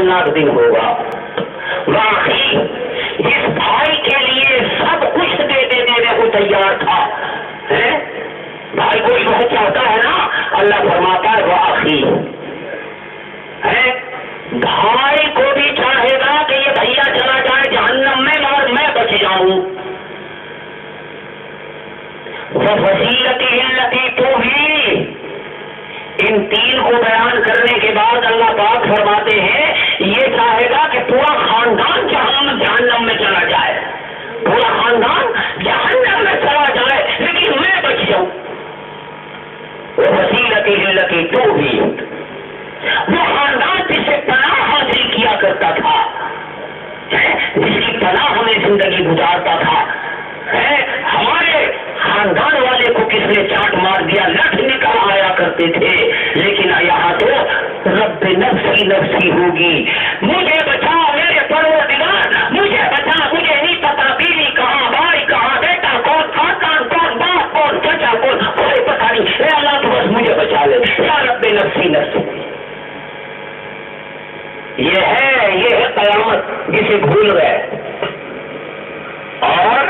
خطرناک دن ہوگا. واقعی جس بھائی کے لیے سب کچھ دے دینے کو تیار تھا، بھائی کو بہت چاہتا ہے نا، اللہ فرماتا ہے واقعی بھائی کو بھی چاہے گا کہ یہ بھیا چلا جائے جہنم میں اور میں بچ جاؤں. وسیلتی التی تؤوی، ان تین کو بیان کرنے کے بعد اللہ پاک فرماتے ہیں یہ چاہے گا کہ پورا خاندان جہنم میں چلا جائے، پورا خاندان جہنم میں چلا جائے لیکن میں بچ جاؤں. وسیلتی التی تؤوی، وہ خاندان جس سے پناہ حاصل کیا کرتا تھا، جس کی پناہ ہمیں زندگی گزارتا تھا. ہمارے خاندان والے کو کس نے چاٹ مار دیا، لٹ نکل آیا کرتے تھے، لیکن یہاں تو رب نفسی نفسی ہوگی. مجھے بچا میرے پروردگار، مجھے بچا، مجھے نہیں پتا بیوی کہاں، بھائی کہاں، بیٹا کون، خاندان کون، باپ کون، چچا کون، کوئی پتا نہیں. اے اللہ تو بس مجھے بچا لے، یا رب نفسی نفسی. یہ ہے قیامت جسے بھول گئے. اور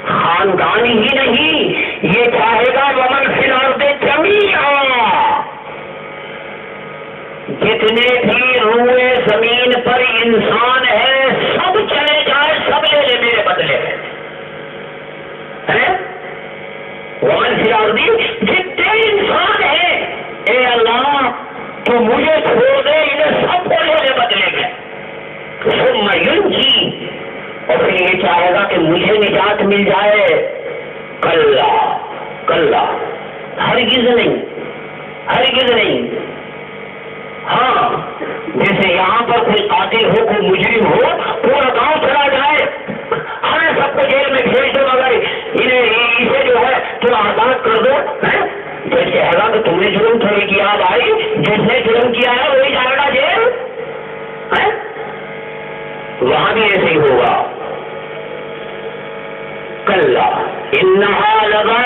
خاندان ہی نہیں، یہ چاہے گا ومن فی الارض جمیعا، جتنے بھی روئے زمین پر انسان ہے سب چلے جائے، سب لے لے میرے بدلے میں. ومن فی الارض، جتنے انسان ہیں اے اللہ تو مجھے چھوڑ دے، انہیں سب کو لے لے بدلے میں. ثم ینجی، اور پھر یہ چاہے گا کہ مجھے نجات مل جائے. کلا کلا، ہرگز نہیں، ہرگز نہیں. ہاں جیسے یہاں پر کوئی قاتل ہو، کوئی مجرم ہو، پورا گاؤں چلا جائے، ہمیں سب کو جیل میں بھیج دو، مگر اسے جو ہے تم آزاد کر دو. جیسے ہے گا کہ تم نے جرم تھوڑی کیا بھائی، جس نے جرم کیا ہے وہی جائے گا جیل. وہاں بھی ایسے ہی ہوگا. کلا انہا لظا،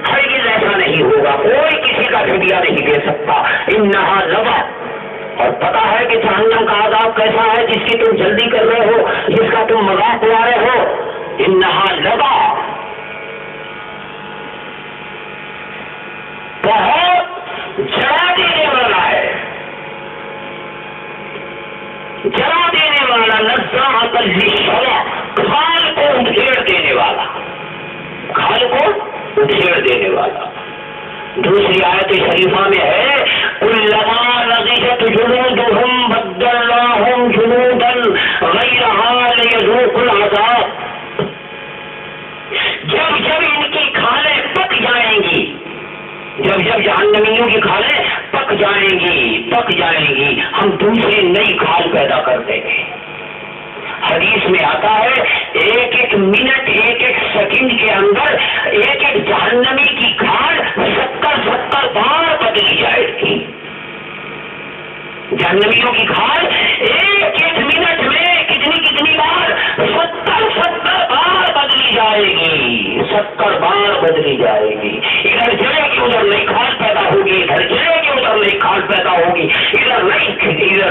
ہرگز ایسا نہیں ہوگا، کوئی کسی کا فدیہ نہیں دے سکتا. انہا لظا، اور پتا ہے کہ جہنم کا عذاب کیسا ہے جس کی تم جلدی کر رہے ہو، جس کا تم مذاق اڑا رہے ہو. انہا لظا، بہت جلا دینے والا ہے، جلا دینے والا. نزاعۃ للشوا، کھال کو ادھیڑ دینے والا، کھال کو ادھیڑ دینے والا. دوسری آیت شریفہ میں ہے کلما نضجت جلودہم بدلناہم جلودا غیرہا لیذوقوا العذاب. جب جب ان کی کھالیں پک جائیں گی، جب جب جہنمیوں کی کھالیں پک جائیں گی ہم دوسری نئی کھال پیدا کر دیں گے. حدیث میں آتا ہے ایک ایک منٹ، ایک ایک سیکنڈ کے اندر ایک ایک جہنمی کی کھال 70 بار بدلی جائے گی. جہنمیوں کی کھال ایک ایک منٹ میں کتنی بار 70 بار بدلی جائے گی، 70 بار بدلی جائے گی. ادھر جلے گی ادھر نئی کھال پیدا ہوگی، ادھر جلے گی ادھر نئی کھال پیدا ہوگی، ادھر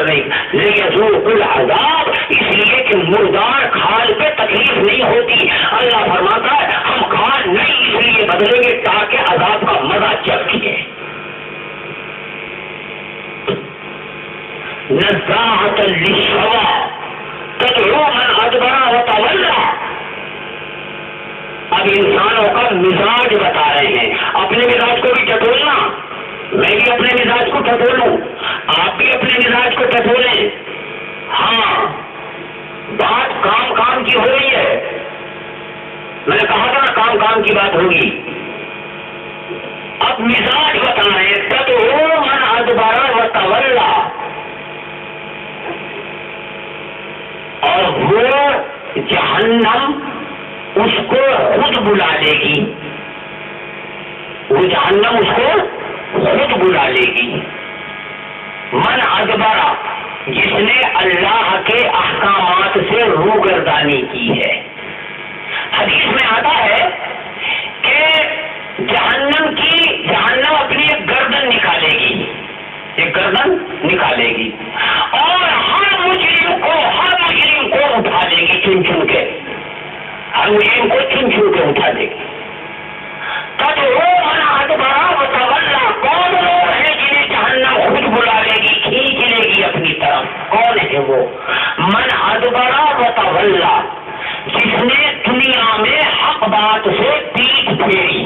نہیں. لیذوقوا العذاب، اس لیے کہ مردار کھال پہ تکلیف نہیں ہوتی. اللہ فرماتا ہے ہم کھال نہیں اس لیے بدلیں گے تاکہ عذاب کا مزہ چکھیں. نزاعۃ للشوا تدعو من ادبر وتولى. اب انسانوں کا مزاج بتا رہے ہیں، اپنے مزاج کو بھی ٹٹولنا، میں بھی اپنے مزاج کو ٹٹولوں، آپ بھی اپنے مزاج کو ٹٹولیں. ہاں بات کام کی ہو رہی ہے، میں نے کہا تھا نا کام کی بات ہوگی. اب مزاج بتا رہے ہیں تدعو من ادبر وتولى، اور وہ جہنم اس کو خود بلا لے گی، وہ جہنم اس کو خود بلا لے گی. من ادبرا، جس نے اللہ کے احکامات سے روگردانی کی ہے. حدیث میں آتا ہے کہ جہنم اپنی ایک گردن نکالے گی، ایک گردن ہے وہ من ادبرا وتولا، جس نے دنیا میں حق بات سے پیٹھ پھیری.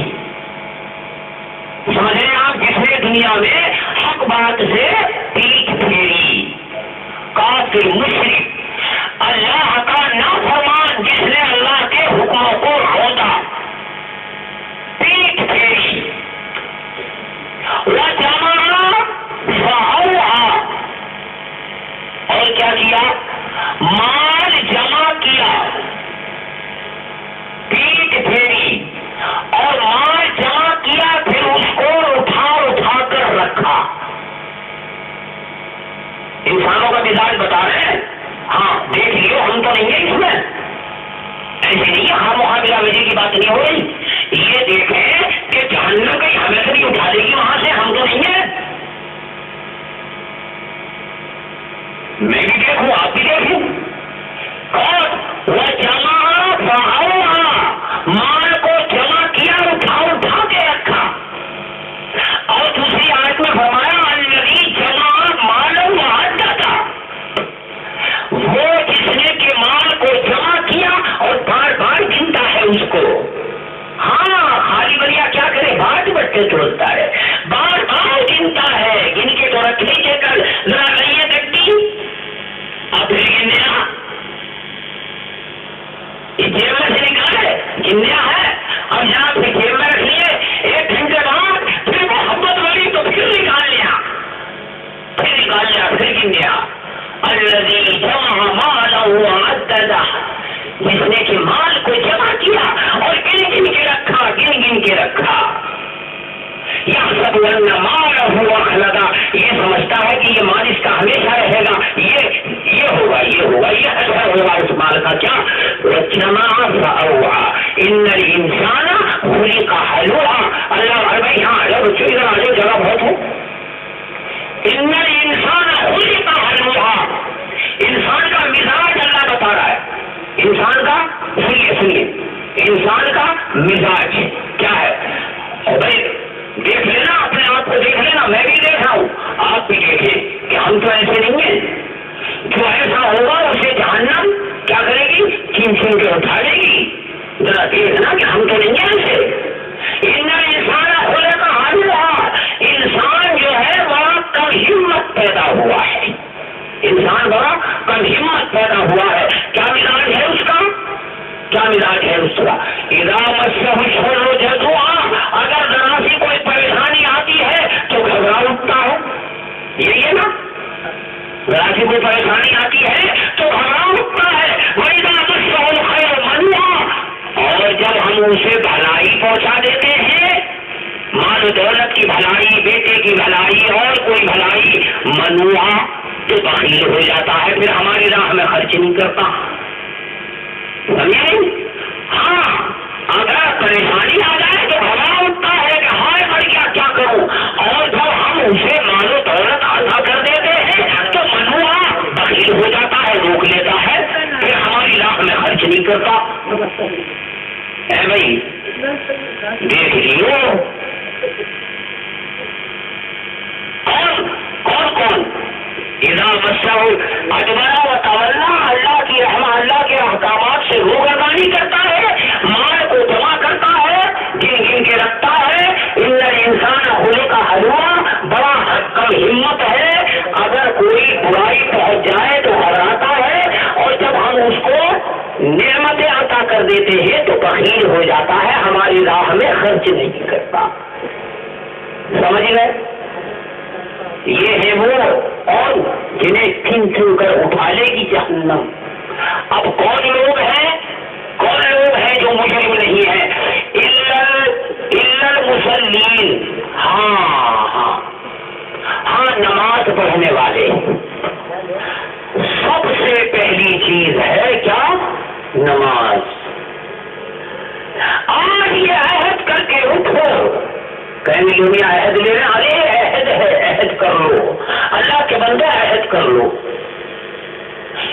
سمجھ رہے آپ؟ جس نے دنیا میں حق بات سے پیٹھ پھیری. کافر مشرک اللہ کا نافرمان جس نے اللہ کے حکموں کو روتا، پیٹھ پھیری. وجمع فأوعى، اور کیا کیا؟ مال جمع کیا، پیٹ پھیری اور مال جمع کیا، پھر اس کو اٹھا کر رکھا. انسانوں کا مزاج بتا رہے ہیں. ہاں دیکھ لیو، ہم تو نہیں ہیں اس میں، ایسے نہیں ہے. ہم محاورہ وجہ کی بات نہیں ہو رہی. یہ دیکھیں کہ جہنم کہیں ہمیں سے بھی اٹھا دے گی وہاں سے، ہم تو نہیں ہیں. میں بھی دیکھوں، آپ بھی دیکھیں. اور وہ جمع فأوعى، مال کو جمع کیا، اٹھا کے رکھا. اور دوسری آیت میں فرمایا الذی جمع مالا وعددا، وہ جس نے کہ مال کو جمع کیا اور بار بار گنتا ہے اس کو. ہاں خالی بلیا کیا کرے، بات بٹے توڑتا ہے، بار بار گنتا ہے. گن کے تو رکھ لیجیے کل ذرا لئیے گڈی، اب گنیا یہ جیب میں سے نکالے، گنیا ہے. اب یہاں پھر جیب میں رکھ لیے، 1 گھنٹے بعد پھر محبت والی تو پھر نکال لیا، پھر گنیا. الذی جمع مالا وعددا، جس نے کہ مال کو جمع کیا اور گن کے رکھا. یحسب ان مالہ اخلدا، یہ سمجھتا ہے کہ یہ مال اس کا ہمیشہ رہے گا، یہ ہوگا یہ اثر ہوگا اس مال کا. کیا؟ جمع فأوعى ان الانسان خلق هلوعا. اللہ بھائی ہاں جگہ بہت ہے. ان الانسان خلق هلوعا، انسان کا مزاج اللہ بتا رہا ہے. انسان کا سنیے انسان کا مزاج کیا ہے؟ بھائی دیکھ لینا، اپنے آپ کو دیکھ لینا، میں بھی دیکھ رہا ہوں، آپ بھی دیکھیں کہ ہم تو ایسے نہیں ہیں. جو ایسا ہوگا اسے جہنم کیا کرے گی؟ چین کے اٹھا لے گی. ذرا دیکھنا کہ ہم تو نہیں ہیں ایسے. ان انسان خلق هلوعا، انسان جو ہے بڑا کم ہمت پیدا ہوا ہے. انسان بڑا کم ہمت پیدا ہوا ہے. کیا مزاج ہے اس کا؟ اذا مسہ الشر جزوعا، اگر ذرا سی کوئی پریشانی آتی ہے تو گھبرا اٹھتا ہے. یہی ہے نا، ذرا سی کوئی پریشانی آتی ہے تو گھبرا اٹھتا ہے. وَإِذَا مَسَّهُ الْخَيْرُ مَنُوعًا، اور جب ہم اسے بھلائی پہنچا دیتے ہیں، مال و دولت کی بھلائی، بیٹے کی بھلائی اور کوئی بھلائی، منوعا، تو بخیل ہو جاتا ہے، پھر ہماری راہ میں خرچ نہیں کرتا. سمجھیں؟ ہاں اگر پریشانی آ جائے تو گھبرا اٹھتا ہے کہ ہائے مر گیا کیا کروں. اور جب ہم اسے مال و دولت عطا کر دیتے ہیں تو منوعا، بخیل ہو جاتا ہے، روک لیتا ہے، پھر ہماری راہ میں خرچ نہیں کرتا. اے بھائی دیکھ لیو کون اذا مسہ ادبرا وتولا، اللہ کی رحمہ، اللہ کے احکامات سے روگردانی کرتا ہے، مال کو جمع کرتا ہے، گن کے رکھتا ہے. ان الانسان خلق هلوعا، بڑا کم ہمت ہے، اگر کوئی برائی پہنچ جائے تو گھبراتا ہے، اور جب ہم اس کو نعمتیں عطا کر دیتے ہیں تو بخیل ہو جاتا ہے، ہماری راہ میں خرچ نہیں کرتا. سمجھ گئے؟ یہ ہے وہ اور جنہیں چن کر اٹھا لے گی جہنم. اب کون لوگ ہیں جو مجرم نہیں ہے؟ الا المصلین، ہاں نماز پڑھنے والے. سب سے پہلی چیز ہے کیا؟ نماز. آج یہ عہد کر کے اٹھو. کہیں دنیا عہد لے رہے، ارے عہد ہے، عہد کر لو. اللہ کے بندے عہد کر لو.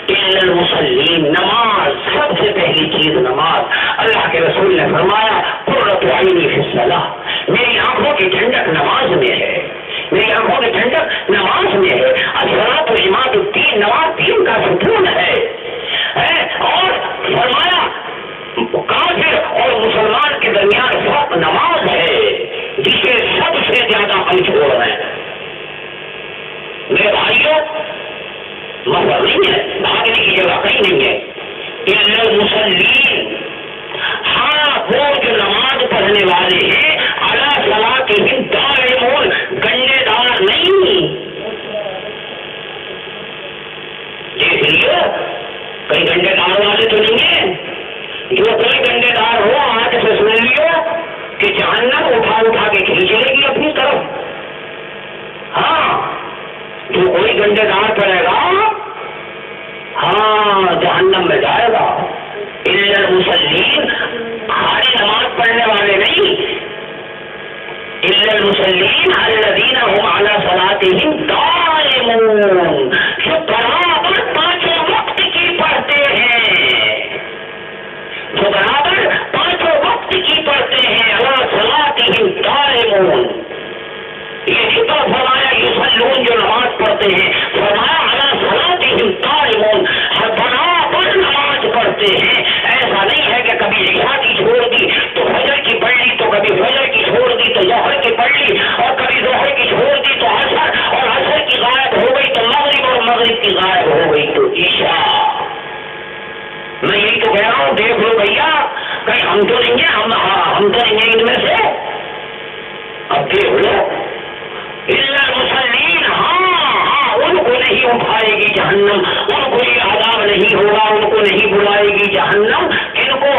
المصلین، نماز، سب سے پہلی چیز نماز. اللہ کے رسول نے فرمایا قرۃ عینی فی الصلاۃ، میری آنکھوں کی ٹھنڈک نماز میں ہے، میری آنکھوں کی ٹھنڈک نماز میں ہے. الصلاۃ عماد الدین، نماز دین کا کا ستون ہے اور فرمایا کافر اور مسلمان کے درمیان فرق نماز ہے جسے سب سے زیادہ ہم چھوڑ رہے ہیں. میرے بھائیوں مسئلہ نہیں ہے, بھاگنے کی جگہ کہیں نہیں ہے. المصلین, ہاں وہ جو نماز پڑھنے والے ہیں علی صلاتہم دائمون, گنڈے دار نہیں. دیکھ لیو کئی گنڈے دار والے تو نہیں ہیں. جو کوئی گنڈے دار ہو آج سے سن لیو کہ جہنم اٹھا اٹھا کے کھینچ لے گی اپنی طرف. ہاں جو کوئی گنڈے دار پڑے گا ہاں جہنم میں جائے گا. الا المصلین, خالی نماز پڑھنے والے نہیں. الا المصلین الذین هم علی صلاتہم دائمون, جو برابر پانچوں وقت کی پڑھتے ہیں, جو برابر پانچوں وقت کی پڑھتے ہیں. علی صلاتہم دائمون, یہ تو فرمایا یصلون جو نماز پڑھتے ہیں, فرمایا علی صلاتہم دائمون, برابر نماز پڑھتے ہیں. ایسا نہیں ہے کہ کبھی عشاء کی چھوڑ دی تو فجر کی پڑھ لی, تو کبھی فجر کی چھوڑ دی تو ظہر کی پڑھ لی, اور کبھی ظہر کی چھوڑ دی تو عصر, اور عصر کی غائب ہو گئی تو مغرب, اور مغرب کی غائب ہو گئی تو عشاء. میں یہی تو کہہ رہا ہوں, دیکھ لو بھیا کہیں ہم تو نہیں ہیں, ہم تو نہیں ہیں ان میں سے. اب دیکھ لو الا المصلین, ہاں ان کو نہیں اٹھائے گی جہنم, ان کو یہ عذاب نہیں ہوگا, ان کو نہیں بلائے گی جہنم. ان کو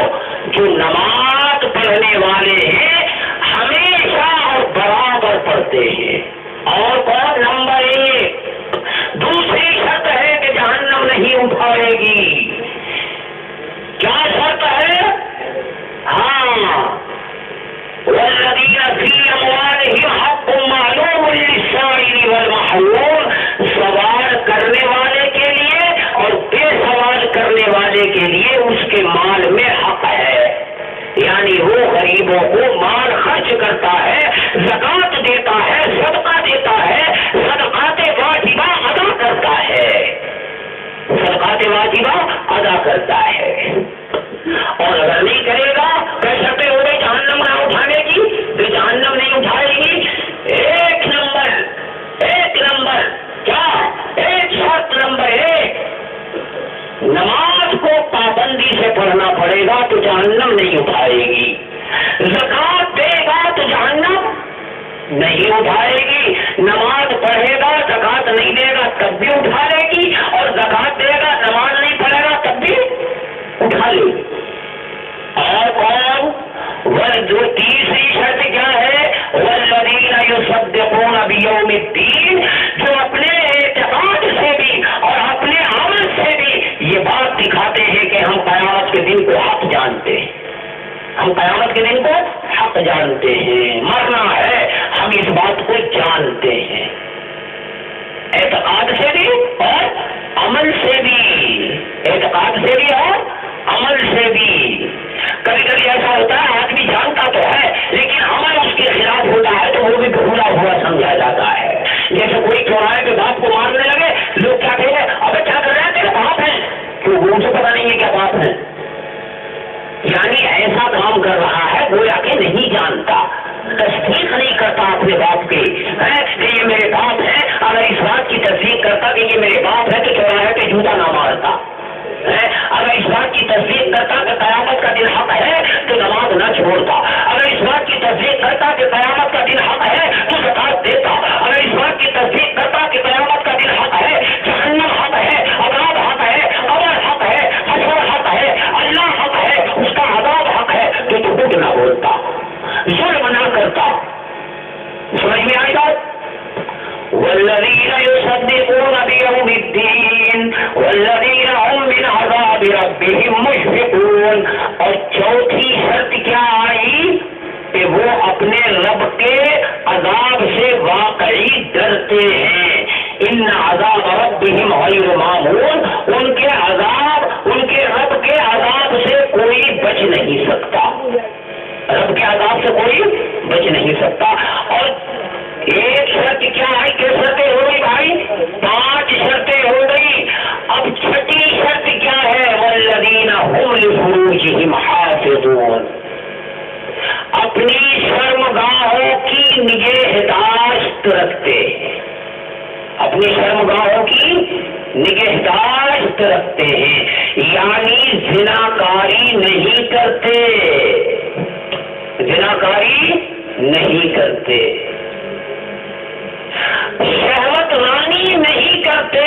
جو نماز پڑھنے والے ہیں ہمیشہ اور برابر پڑھتے ہیں. اور کون نمبر 1, دوسری شرط ہے کہ جہنم نہیں اٹھائے گی. کیا شرط ہے؟ ہاں والذین فی اموالہم حق معلوم للسائل والمحروم, سوال کرنے والے کے لیے اور بے سوال کرنے والے کے لیے اس کے مال میں حق ہے. یعنی وہ غریبوں کو مال خرچ کرتا ہے, زکوٰۃ دیتا ہے, صدقہ دیتا ہے, صدقات واجبہ ادا کرتا ہے, صدقات واجبہ ادا کرتا ہے. اور اگر نہیں کرے گا کیسے ہو گئی جہنم نہ اٹھانے کی, تو جہنم نہیں اٹھائے گی. ایک نمبر کیا, ایک شرط نمبر 1, نماز کو پابندی سے پڑھنا پڑے گا تو جہنم نہیں اٹھائے گی. زکوٰۃ دے گا تو جہنم نہیں اٹھائے گی. نماز پڑھے گا زکوٰۃ نہیں دے گا تب بھی اٹھا لے گی, اور زکوٰۃ دے گا نماز نہیں پڑھے گا تب بھی اٹھا لے گی. اور کون, وہ جو تیسری شرط کیا ہے, والذین یصدقون بیوم الدین, جو اپنے اعتقاد سے بھی اور اپنے عمل سے بھی یہ بات دکھاتے ہیں کہ ہم قیامت کے دن کو حق جانتے ہیں, ہم قیامت کے دن کو حق جانتے ہیں, مرنا ہے ہم اس بات کو جانتے ہیں. اعتقاد سے بھی اور عمل سے بھی, اعتقاد سے بھی اور عمل سے بھی. کبھی کبھی ایسا ہوتا ہے آدمی جانتا تو ہے لیکن عمل اس کے خلاف ہوتا ہے تو وہ بھی بھولا ہوا سمجھا جاتا ہے. جیسے کوئی چوراہے کے باپ کو مارنے لگے, لوگ کیا کہیں گے, ابے کیا کر رہے ہیں, تیرے باپ ہیں, کیوں وہ سے پتا نہیں ہے کیا باپ ہے. یعنی ایسا کام کر رہا ہے گویا کہ نہیں جانتا, تصدیق نہیں کرتا اپنے باپ کی کہ یہ میرے باپ ہے. اگر اس بات کی تصدیق کرتا کہ یہ میرے باپ ہے تو چوراہے پہ جوتا نہ مارتا. اگر اس بات کی تصدیق کرتا کہ قیامت کا دن حق ہے تو نماز نہ چھوڑتا. اگر اس بات کی تصدیق کرتا کہ قیامت کا دن حق ہے تو زکات دیتا. اگر اس بات کی تصدیق کرتا کہ قیامت کا دن حق ہے, جہنم حق ہے, عذاب حق ہے, قبر حق ہے, حشر حق ہے, اللہ حق ہے, اس کا عذاب حق ہے, تو جھوٹ نہ بولتا, ظلم نہ کرتا. سمجھ میں آئی بات؟ والذین یصدقون بیوم الدین والذین هم من عذاب ربهم مشفقون. اور چوتھی شرط کیا آئی کہ وہ اپنے رب کے عذاب سے واقعی ڈرتے ہیں. ان عذاب ربهم غیر مامون, ان کے عذاب, ان کے رب کے عذاب سے کوئی بچ نہیں سکتا, رب کے عذاب سے کوئی بچ نہیں سکتا. اور ایک شرط کیا ہے, کہ شرطیں ہو گئی بھائی, 5 شرطیں ہو گئی. اب نگہداشت رکھتے ہیں، اپنی شرمگاہوں کی نگہداشت رکھتے ہیں، یعنی زناکاری نہیں کرتے، زناکاری نہیں کرتے، شہوت رانی نہیں کرتے،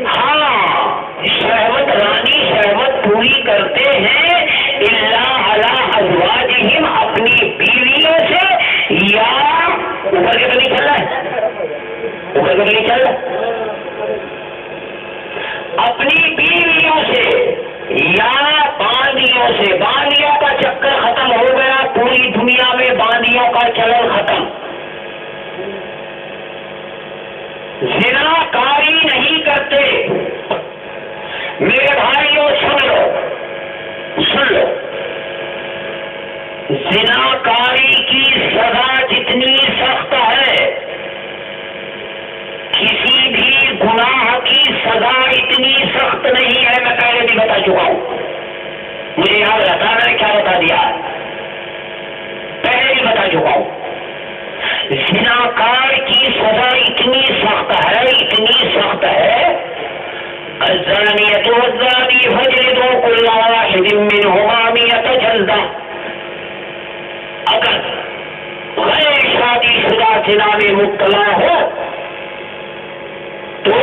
ہاں شہوت رانی شہوت پوری کرتے ہیں الا علی ازواجہم، اپنی بیویوں سے، یا اوپر کے تو نہیں چل رہا ہے، اوپر کے تو نہیں چل رہا، اپنی بیویوں سے یا باندیوں سے، باندیوں کا چکر ختم ہو گیا، پوری دنیا میں باندیوں کا چلن ختم، زناکاری نہیں کرتے۔ میرے بھائیوں سن لو، سن لو، زناکاری کی سزا جتنی سخت ہے، کسی بھی گناہ کی سزا اتنی سخت نہیں ہے، میں پہلے بھی بتا چکا ہوں، مجھے یاد رہتا میں نے کیا بتا دیا، پہلے بھی بتا چکا ہوں، زناکار کی سزا اتنی سخت ہے، اتنی سخت ہے، الزانیۃ والزانی فاجلدوا کل واحد منہما مئۃ جلدہ، اگر غیر شادی شدہ زنا میں مبتلا ہو تو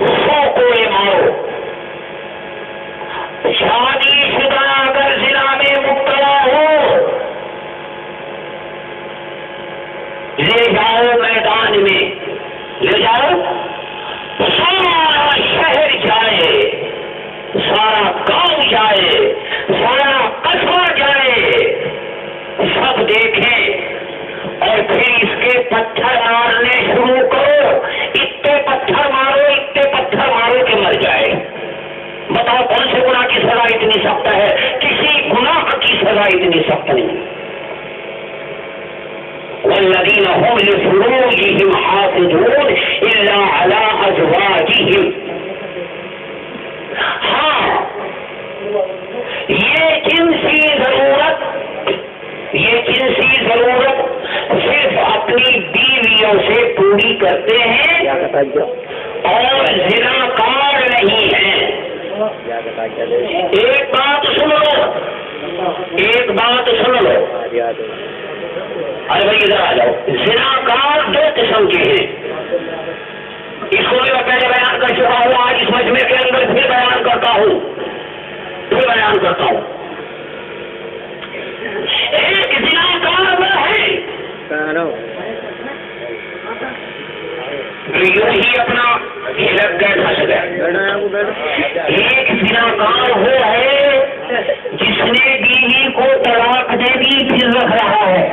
100 کوڑے مارو، شادی شدہ اگر زنا میں مبتلا ہو لے جاؤ میدان میں، لے جاؤ، سارا شہر جائے، سارا گاؤں جائے، سارا قصبہ جائے، سب دیکھیں، اور پھر اس کے پتھر مارنے شروع کرو، اتنے پتھر مارو، اتنے پتھر مارو کہ مر جائے۔ بتاؤ کون سے گناہ کی سزا اتنی سخت ہے؟ کسی گناہ کی سزا اتنی سخت نہیں۔ والذین هم لفروجهم حافظون الا علی ازواجهم، ہاں یہ جنسی ضرورت صرف اپنی بیویوں سے پوری کرتے ہیں اور زناکار نہیں ہیں۔ ایک بات سن لو، ایک بات سن لو، ارے بھائی ادھر آ جاؤ، زناکار 2 قسم کے ہیں، اس کو بھی میں پہلے بیان کر چکا ہوں، آج اس مجمع کے اندر پھر بیان کرتا ہوں، ایک زناکار وہ ہے یوں ہی اپنا ہلک گئے پھنس گئے، ایک زناکار وہ ہے جس نے بیوی کو طلاق دے دی پھر رکھ رہا ہے،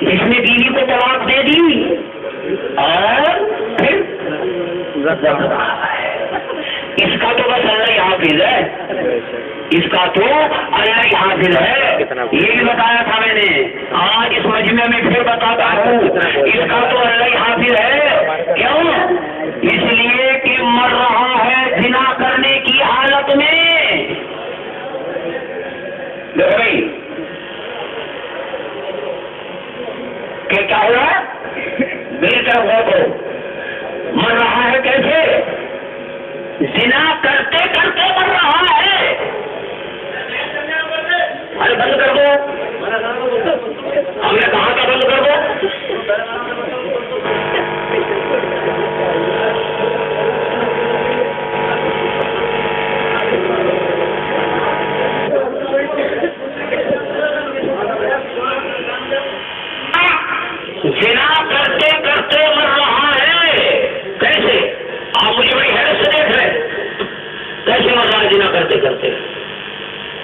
جس نے بیوی کو طلاق دے دی اور پھر رکھ رہا ہے، اس کا تو بس اللہ ہی حافظ ہے، اس کا تو اللہ ہی حافظ ہے، یہ بھی بتایا تھا میں نے، آج اس مجمع میں پھر بتاتا ہوں، اس کا تو اللہ ہی حافظ ہے، کیوں؟ اس لیے کہ مر رہا ہے زنا کرنے کی حالت میں، بھائی کہ کیا ہو رہا ہے؟ بہتر ہو تو مر رہا ہے کیسے؟ زنا کرتے کرتے مر رہا ہے، ارے بند کر دو، ہم نے کہا تھا بند کر دو، زنا کرتے کرتے مر رہا ہے، کیسے؟ آپ مجھے بڑی حیرت سے دیکھ رہے کیسے مر رہا ہے زنا کرتے کرتے؟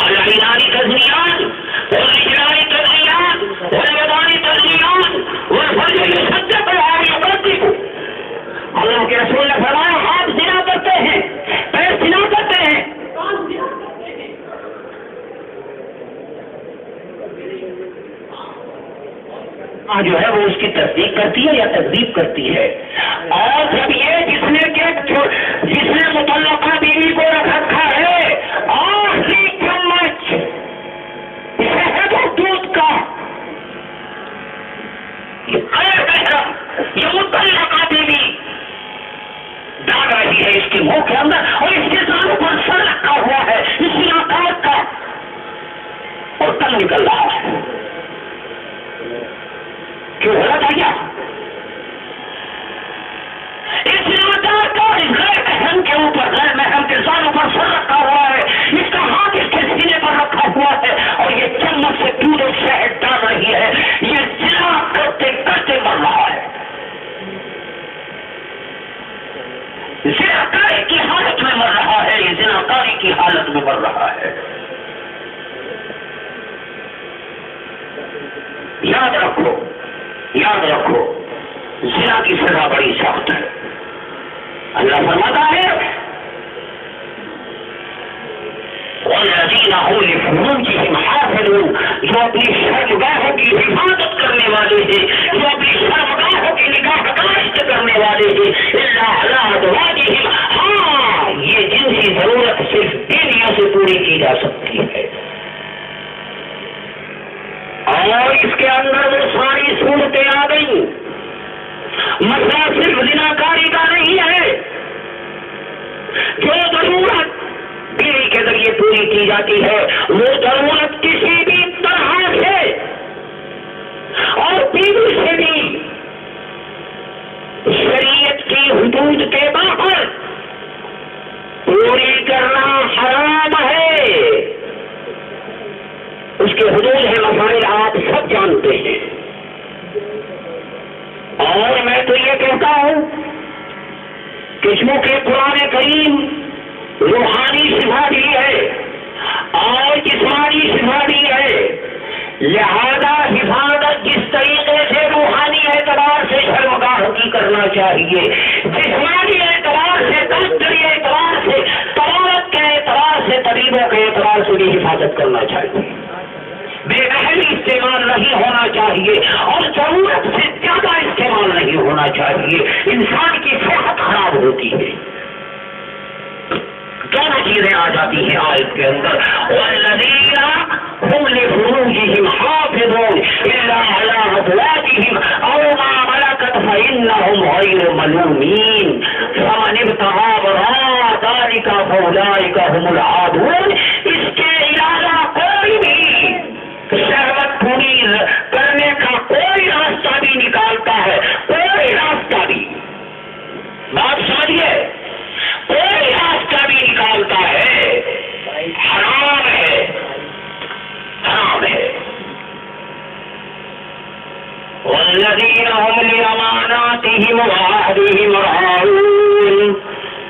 العنانی تزنیان والرجلانی تزنیان واليدانی تزنیان والفرج يصدق يصدق، اللہ کے رسول نے فرمایا ہاتھ زنا کرتے ہیں، پیر زنا کرتے ہیں، جو ہے وہ اس کی تصدیق کرتی ہے یا تکذیب کرتی ہے، اور جب یہ جس نے مطلقہ بیوی کو رکھ رکھا ہے آخری چمچ اس خون نکل رہا ہے. کیوں غلط ہے کیا؟ اس زناکار کا اس غیر محرم کے اوپر غیر محرم کے سالوں پر سر رکھا ہوا ہے، اس کا ہاتھ اس کے سینے پر رکھا ہوا ہے اور یہ چمچ سے دودھ اور شہد ڈال رہی ہے. یہ زنا کرتے کرتے مر رہا ہے، زناکاری کی حالت میں مر رہا ہے، یہ زناکاری کی حالت میں مر رہا ہے. یاد رکھو، یاد رکھو، زنا کی سزا بڑی سخت ہے. اللہ فرماتا ہے والذین هم لفروجهم حافظون، جو اپنی شرمگاہوں کی حفاظت کرنے والے ہیں، جو اپنی شرمگاہوں کی نگاہ داشت کرنے والے ہیں، الا علی ازواجہم، ہاں یہ جنسی ضرورت صرف بیویوں سے پوری کی جا سکتی ہے. اور اس کے اندر وہ ساری صورتیں آ گئی. مسئلہ صرف زناکاری کا نہیں ہے، جو ضرورت بیوی کے ذریعے پوری کی جاتی ہے وہ ضرورت کسی بھی طرح سے اور بیوی سے بھی شریعت کی حدود کے باہر پوری کرنا حرام ہے. اس کے حدود ہے، مسائل آپ سب جانتے ہیں. اور میں تو یہ کہتا ہوں کہ چونکہ قرآن کریم روحانی شفا بھی ہے اور جسمانی شفا بھی ہے، لہذا حفاظت جس طریقے سے روحانی اعتبار سے شرمگاہ کی کرنا چاہیے، جسمانی اعتبار سے، دفتری اعتبار سے، طباعت کے اعتبار سے، طبیبوں کے اعتبار سے بھی حفاظت کرنا چاہیے. بے محلی استعمال نہیں ہونا چاہیے اور ضرورت سے زیادہ استعمال نہیں ہونا چاہیے. انسان کی صحت خراب ہوتی ہے. دونوں چیزیں آ جاتی ہیں آیت کے اندر. والذین هم لفروجهم حافظون الا علی ازواجهم او ما ملکت فانهم غیر ملومین فمن ابتغى وراء ذلك فاولئک هم العادون. اس کے علاوہ کوئی بھی شہوت پوری کرنے کا کوئی راستہ بھی نکالتا ہے، کوئی راستہ بھی، بات سمجھیے، کوئی راستہ بھی نکالتا ہے، حرام ہے، حرام ہے. والذین هم لأماناتهم وعهدهم راعون.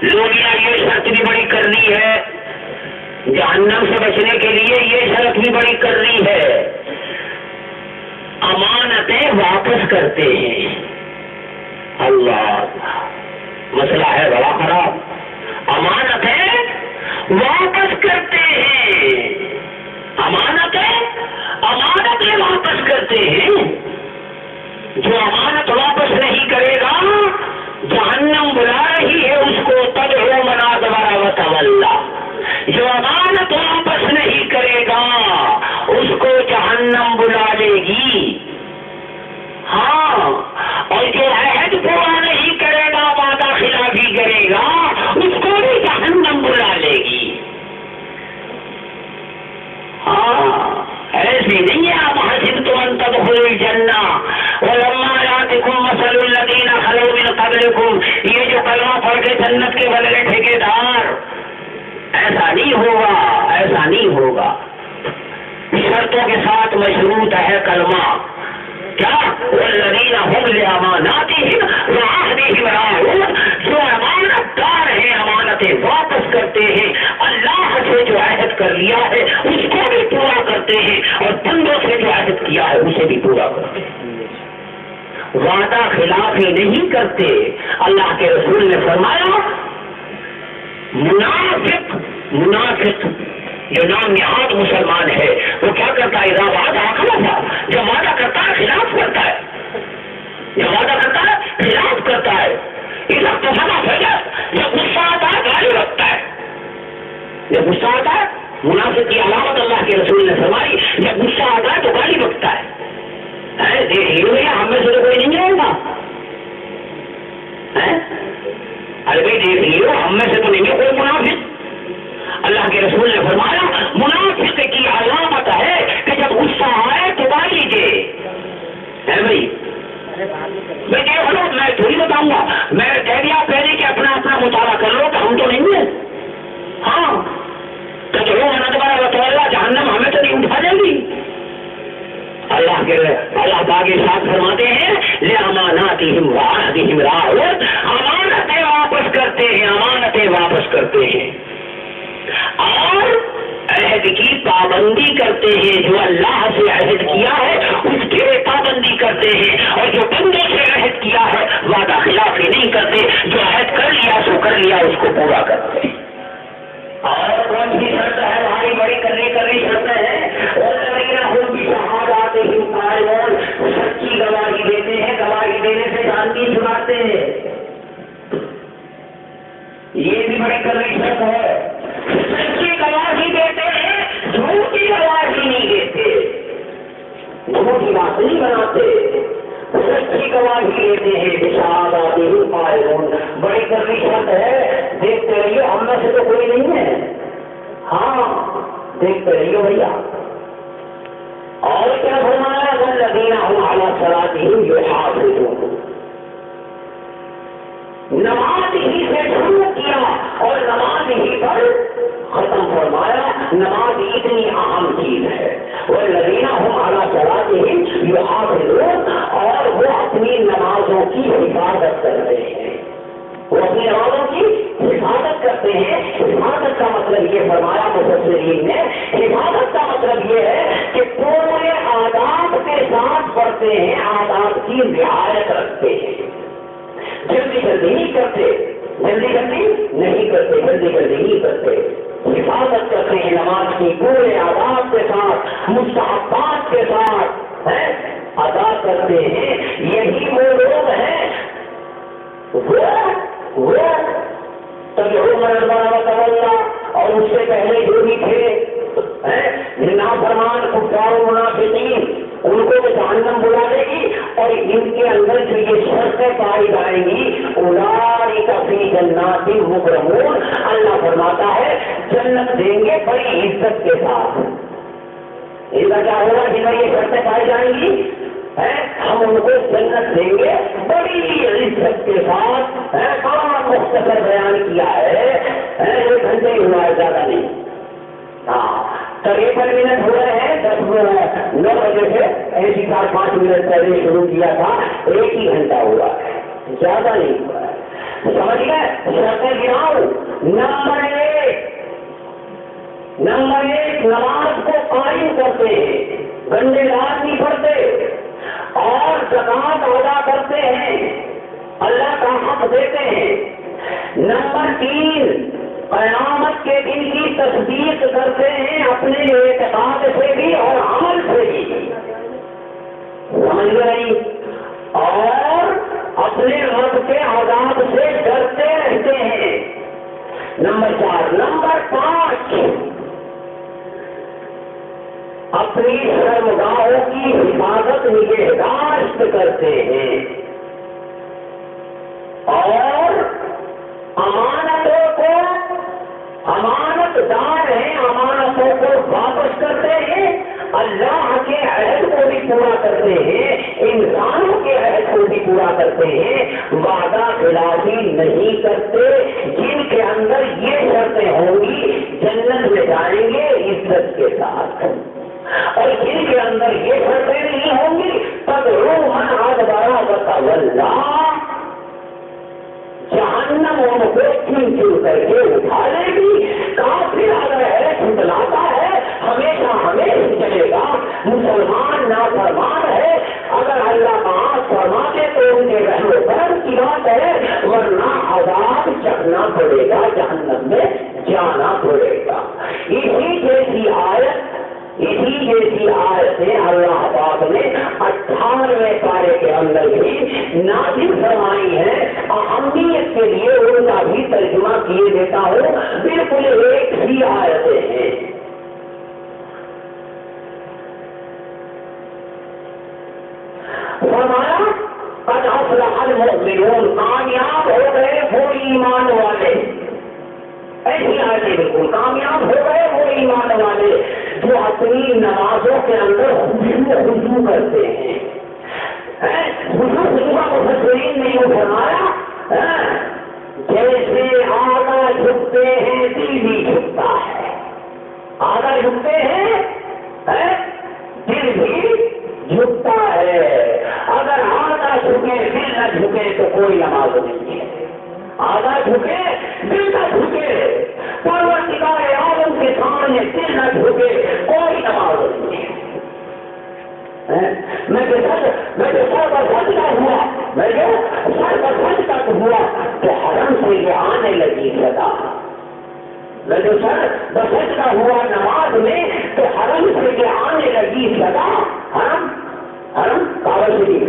لوگ یہ شرط بھی بڑی کرنی ہے، جہنم سے بچنے کے لیے یہ شرط بھی بڑی کرنی ہے، امانتیں واپس کرتے ہیں. اللہ، مسئلہ ہے بڑا خراب. امانتیں واپس کرتے ہیں، امانتیں واپس کرتے ہیں. جو امانت واپس نہیں کرے گا جہنم بلا رہی ہے اس کو، تدعو من ادبر وتولی. جو امانت واپس نہیں کرے گا اس کو جہنم بلا لے گی. ہاں، اور جو عہد پورا نہیں کرے گا، وعدہ خلافی کرے گا، اس کو بھی جہنم بلا لے گی. ہاں، ایسی نہیں ہے. آپ حسبتم ان تدخلوا الجنہ ولما یاتکم مثل الذین خلوا من قبلکم. یہ جو کلمہ پڑھ کے جنت کے بنے ٹھیکیدار، ایسا نہیں ہوگا، ایسا نہیں ہوگا. شرطوں کے ساتھ مشروط ہے کلمہ. کیا؟ والذین هم لأماناتهم وعهدهم راعون. جو امانت دار ہیں امانتیں واپس کرتے ہیں، اللہ سے جو عہد کر لیا ہے اس کو بھی پورا کرتے ہیں اور بندوں سے جو عہد کیا ہے اسے بھی پورا کرتے ہیں. وعدہ خلافی نہیں کرتے. اللہ کے رسول نے فرمایا منافق جو نام نہاد مسلمان ہے وہ کیا کرتا ہے؟ اذا وعدہ خلف. جب وعدہ کرتا ہے خلاف کرتا ہے، جب وعدہ کرتا ہے خلاف کرتا ہے. اذا اقتسم فجر. جب غصہ آتا ہے گالی رکھتا ہے. جب غصہ آتا ہے، منافق کی علامت اللہ کے رسول نے فرمائی، جب غصہ آتا ہے تو گالی بکتا ہے. دیکھ لیو یہ ہم میں سے تو کوئی نہیں ہوگا. ارے بھائی دیکھ لیو ہم میں سے تو نہیں ہے کوئی منافق. اللہ کے رسول نے فرمایا منافق کی علامت ہے کہ جب ہے دبا لیجیے ہے بھائی. میں دیکھ لو, میں تھوڑی بتاؤں گا, میں کہہ دیا پہلے کہ اپنا اپنا مطالعہ کر لو, کہ ہم تو نہیں ہیں. ہاں تو چلو میں دوبارہ بتاؤں, جہنم ہمیں تو نہیں اٹھا دیں گی. اللہ باغ ساتھ فرماتے ہیں لِأَمَانَاتِهِمْ وَعَهْدِهِمْ رَاعُونَ, امانتیں واپس کرتے ہیں, امانتیں واپس کرتے ہیں اور عہد کی پابندی کرتے ہیں. جو اللہ سے عہد کیا ہے اس کی پابندی کرتے ہیں, اور جو بندوں سے عہد کیا ہے وعدہ خلافی نہیں کرتے. جو عہد کر لیا سو کر لیا, اس کو پورا کرتے. اور کون سی شرط ہے بھائی, بڑی کرنی شرط ہے. سچی گواہی دیتے ہیں, گواہی دینے سے جانتی چھڑاتے ہیں, یہ بھی بڑی کرنی شرط ہے. سچی گواہی دیتے ہیں, جھوٹی گواہی نہیں دیتے, جھوٹی بات نہیں بناتے, سچی گواہی دیتے ہیں. بشہاداتہم قائمون, بڑی کرنی شرط ہے. دیکھتے رہیے, ہم میں سے تو کوئی نہیں ہے. ہاں دیکھتے رہیے بھیا. اور کیا فرمایا, والذین هم علی صلاتہم یحافظون, نماز ہی سے شروع کیا اور نماز ہی پر ختم فرمایا. نماز اتنی اہم چیز ہے. والذین هم علی صلاتہم یحافظون, اور وہ اپنی نمازوں کی حفاظت کر رہے ہیں, وہ اپنی نمازوں کی حفاظت کرتے ہیں. حفاظت کا مطلب یہ فرمایا مفسرین نے, حفاظت کا مطلب یہ ہے کہ پورے آداب کے ساتھ پڑھتے ہیں, آداب کی رعایت رکھتے ہیں, جلدی نہیں کرتے, نہیں کرتے, حفاظت کرتے ہیں نماز کی پورے آداب کے ساتھ, مستحبات کے ساتھ ادا کرتے ہیں. یہی وہ لوگ ہیں وہ تب اور اس سے پہلے جو بھی تھے نافرمان کفار و منافقین, ان کو تو جہنم بلا دے گی, اور ان کے اندر جو یہ شرطیں پائی جائیں گی اولئک فی جنات مکرمون, اللہ فرماتا ہے جنت دیں گے بڑی عزت کے ساتھ. ان کا کیا ہوگا جن میں یہ شرطیں پائی جائیں گی, ہم ان کو جنت دیں گے بڑی عزت کے ساتھ. بڑا مختصر بیان کیا ہے, 1 گھنٹے ہی ہوا ہے, زیادہ نہیں. ہاں 53 منٹ ہو رہے ہیں, 9 بجے سے ایسی 4-5 منٹ پہلے شروع کیا تھا, 1 ہی گھنٹہ ہوا ہے, زیادہ نہیں ہوا ہے. سمجھ گئے, شرطیں گراؤ. نمبر 1 نماز کو قائم کرتے ہیں, گنڈے رات نہیں پڑھتے, اور زکات ادا کرتے ہیں, اللہ کا حق دیتے ہیں. نمبر 3 قیامت کے دن کی تصدیق کرتے ہیں, اپنے اعتقاد سے بھی اور عمل سے بھی. سمجھ گئی, اور اپنے رب کے عذاب سے ڈرتے رہتے ہیں. نمبر 4. نمبر 5 اپنی شرمگاہوں کی حفاظت نگہداشت کرتے ہیں, اور امانتوں کو, امانت دار ہیں, امانتوں کو واپس کرتے ہیں, اللہ کے عہد کو بھی پورا کرتے ہیں, انسانوں کے عہد کو بھی پورا کرتے ہیں, وعدہ خلافی نہیں کرتے. جن کے اندر یہ شرطیں ہوں گی جنت میں جائیں گے عزت کے ساتھ, اور جن کے اندر یہ شرطیں نہیں ہوں گی تب من ادبارا وتولا, جہنم ان کو چن کر کے اٹھا لے گی. کافر اگر ہے, جھٹلاتا ہے, ہمیشہ چلے گا. مسلمان نافرمان ہے, اگر اللہ معاف فرما دے تو ان کے رحم و کرم کی بات ہے, ورنہ عذاب چکنا پڑے گا, جہنم میں جانا پڑے گا. اسی جیسی آیتیں اللہ پاک نے 98 پارے کے اندر بھی نازل فرمائی ہے. اہمیت کے لیے ان کا بھی ترجمہ کیے دیتا ہوں, بالکل ایک ہی آیتیں ہیں. فرمایا قد افلح المؤمنون, کامیاب ہو گئے وہ ایمان والے. ایسی آیتیں بالکل کامیاب ہو گئے وہ ایمان والے جو اپنی نمازوں کے اندر خشوع کرتے ہیں. خشوع کا مفسرین نے یوں فرمایا جیسے آدھا جھکتے ہیں دل بھی جھکتا ہے. آدھا جھکتے ہیں دل بھی جھکتا ہے. اگر آدھا جھکے دل نہ جھکے تو کوئی نماز نہیں ہے. آدھا جھکے دل نہ جھکے پروردگار عالم کے سامنے دل نہ جھکے کوئی نماز نہیں ہے. میں جو سر پر سجدہ ہوا تو حرم سے یہ آنے لگی صدا. میں جو سر پر سجدہ ہوا نماز میں تو حرم سے یہ آنے لگی صدا. حرم کعبہ شریف.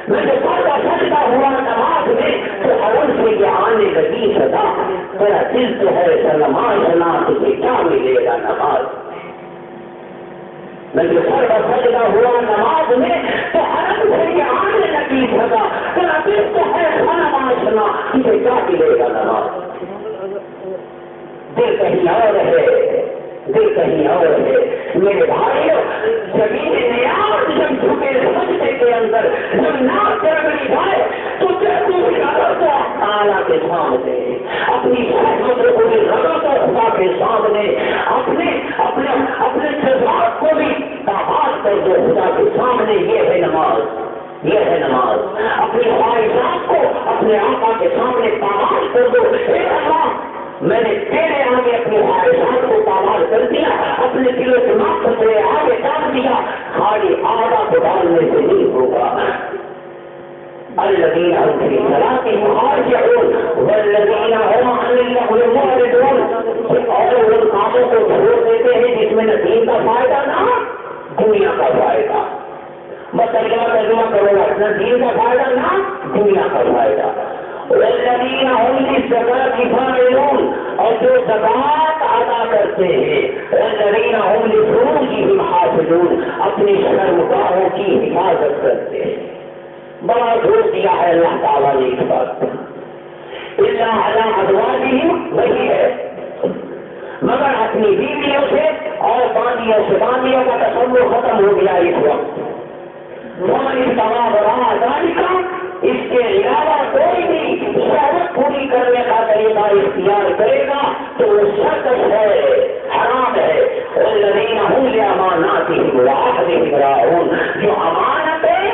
میں جو سر پر سجدہ ہوا نماز میں تو حرم سے یہ آنے لگی صدا. میرا دل تو ہے سلمان سنا تجھے کیا ملے گا نماز. میں جو سر پر سجدہ ہوا نماز میں تو حرم سے یہ آنے لگی صدا. میرا دل تو ہے سلمان سنا تجھے کیا ملے گا نماز. دل کہیں اور ہے, دل کہیں اور ہے. میرے بھائیوں زمین نیاز جب جھکے سجدے کے اندر جب ناک رگڑی جائے تو تعالیٰ کے سامنے اپنی پوری رغبت اور خدا کے سامنے اپنے جذبات کو بھی تاباد کر دو خدا کے سامنے. یہ ہے نماز, یہ ہے نماز. اپنی خواہشات کو اپنے آقا کے سامنے تاباد کر دو. اے اللہ میں نے تیرے آگے اپنی خواہشات کو تاباد کر دیا, اپنے دل و دماغ کو تیرے آگے ڈال دیا. خالی آگا کو ڈالنے سے نہیں ہوگا. الذین هم فی صلاتهم خاشعون والذین هم عن اللغو معرضون. اور ان کاموں کو چھوڑ دیتے ہیں جس میں نہ دین کا فائدہ نہ دنیا کا فائدہ. ترجمہ کرو گا, نہ دین کا فائدہ نہ دنیا کا فائدہ. والذین هم للزکاة فاعلون. اور جو زکات ادا کرتے ہیں. والذین هم لفروجهم حافظون. اپنی شرمگاہوں کی حفاظت کرتے ہیں. بڑا زور دیا ہے اللہ تعالیٰ نے اس بات پر. الا علی ازواجہم, وہی ہے مگر اپنی بیویوں سے اور باندیوں کا تصور ختم ہو گیا اس وقت. ومن ابتغى وراء ذلك, اس کے علاوہ کوئی بھی شہوت پوری کرنے کا طریقہ اختیار کرے گا تو وہ سرکش ہے, حرام ہے. والذین هم لأماناتهم وعهدهم راعون. جو امانتیں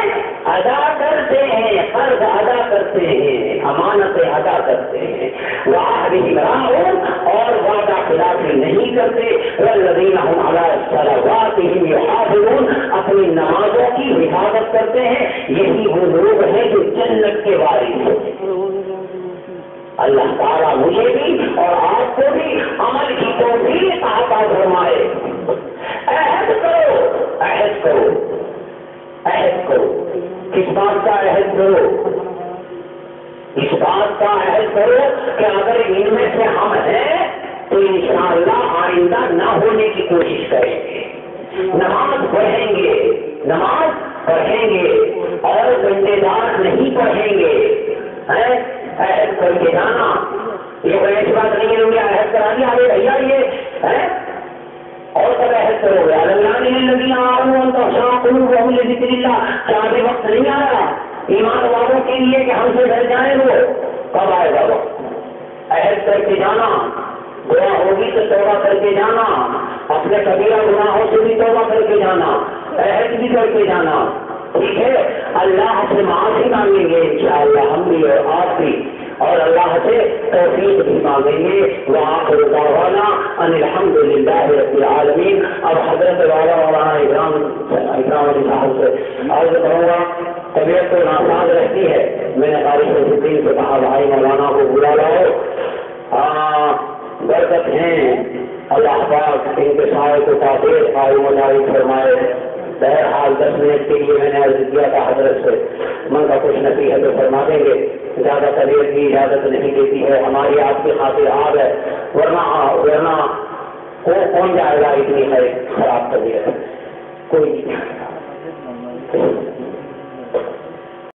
ادا کرتے ہیں, قرض ادا کرتے ہیں, امانتیں ادا کرتے ہیں. وعهدهم راعون, اور وعدہ خلافی نہیں کرتے. والذین هم على صلواتهم يحافظون. اپنی نمازوں کی حفاظت کرتے ہیں. یہی وہ لوگ ہیں جو جنت کے وارث ہیں. اللہ تعالیٰ مجھے بھی اور آپ کو بھی عمل کی توفیق عطا فرمائے. عہد کرو, عہد کرو, عہد کرو. کس بات کا عہد کرو؟ اس بات کا عہد کرو کہ اگر ان میں سے ہم ہیں تو انشاءاللہ آئندہ نہ ہونے کی کوشش کریں گے. نماز پڑھیں گے, نماز پڑھیں گے اور گنڈے دار نہیں پڑھیں گے. عہد کر کے جانا, یہ کوئی ایسی بات نہیں ہے کہ عہد کرا دیا ارے بھیا یہ ہے اور کب عہد کرو گے. کیا ابھی وقت نہیں آ رہا ایمان والوں کے لیے کہ ہم سے ڈر جائیں؟ وہ کب آئے گا وقت؟ عہد کر کے جانا, دعا ہوگی تو توبہ کر کے جانا, اپنے کبیرہ گناہوں سے بھی توبہ کر کے جانا, عہد بھی کر کے جانا. ٹھیک ہے, اللہ سے معافی مانگیں گے انشاءاللہ ہم بھی اور آپ بھی, اور اللہ سے توفیق بھی مانگیں گے. وآخر دعوانا ان الحمد للہ رب العالمین. اب حضرت والا مولانا اکرام علی صاحب سے عرض کروں گا. طبیعت تو ناساز رہتی ہے, میں نے بارش الدین سے کہا بھائی مولانا کو بلا لاؤ, برکت ہیں, اللہ پاک ان کے سائے کو تعبیر قائم و دائم فرمائے. بہرحال 10 منٹ کے لیے میں نے عرض کیا تھا حضرت سے, من کا کچھ نصیحت تو فرما دیں گے. زیادہ طبیعت کی اجازت نہیں دیتی ہے, ہماری آپ کی خاطر آگ ہے, ورنہ کون جائے گا اتنی خراب طبیعت, کوئی نہیں.